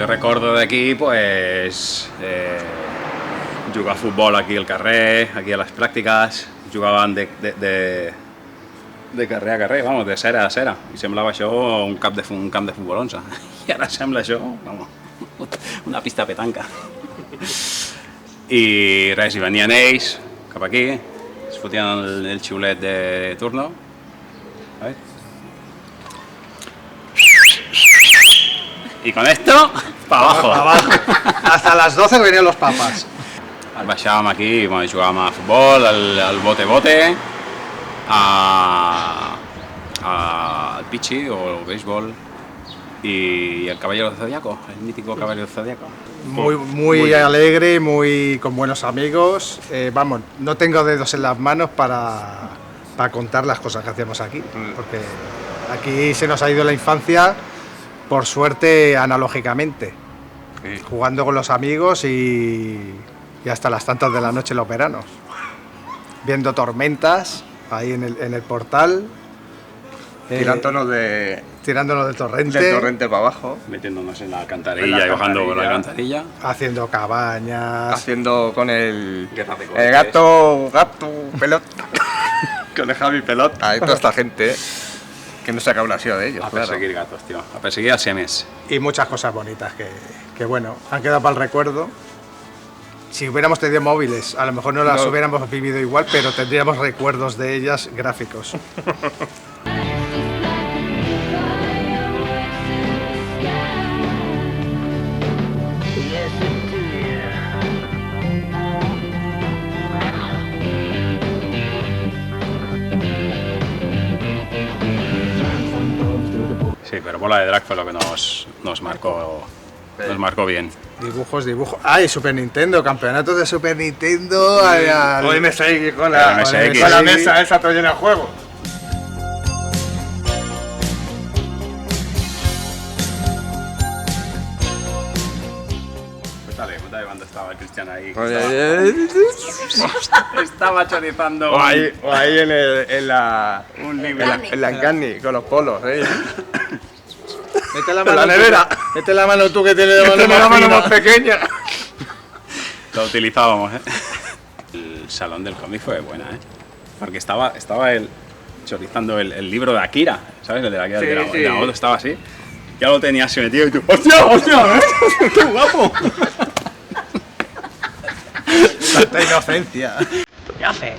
jo recordo d'aquí, pues, jugar a futbol aquí al carrer, aquí a les pràctiques, jugaven de carrer a carrer, vamos, de cera a cera, i semblava això un camp de futbol 11. I ara sembla això, vamos, una pista de petanca. I res, hi venien ells, cap aquí, es fotien el xiulet de turno, ¿sabes? Y con esto, para abajo. Hasta las 12 venían los papas. Baixàvem aquí, bueno, jugàvem a futbol, al bote-bote, al pichi o al béisbol y el Caballero del Zodiaco, el mítico Caballero del Zodiaco. Muy alegre, muy con buenos amigos. Vamos, no tengo dedos en las manos para contar las cosas que hacíamos aquí, porque aquí se nos ha ido la infancia, por suerte, analógicamente, jugando con los amigos y hasta las tantas de la noche en los veranos, viendo tormentas ahí en el portal, tirándonos del torrente para abajo, metiéndonos en la alcantarilla y bajando por la alcantarilla, haciendo cabañas, haciendo con el gato pelota, con el Javi pelota y toda esta gente que no saca una silla de ellos. A perseguir gatos, tío, a perseguir a siames. Y muchas cosas bonitas que bueno, han quedado para el recuerdo. Si hubiéramos tenido móviles, a lo mejor no las hubiéramos vivido igual, pero tendríamos recuerdos de ellas gráficos. Sí, pero Bola de Drag fue lo que nos marcó bien. Dibujos. Ah, y Super Nintendo, campeonatos de Super Nintendo. O MSX con la mesa esa todo llena de juegos. Cuéntale cuando estaba el Cristian ahí. Estaba chorizando. O ahí en la Encarni con los polos. Mete la mano en la nevera. Mete la mano tú que tienes la mano más pequeña. Lo utilizábamos, El salón del cómic fue buena, porque estaba él chorizando el libro de Akira, ¿sabes? El de Akira, sí, de la moto, estaba así. Ya lo tenía así metido y tú, ¡hostia! ¡Qué guapo! Tanta inocencia. ¿Qué hace?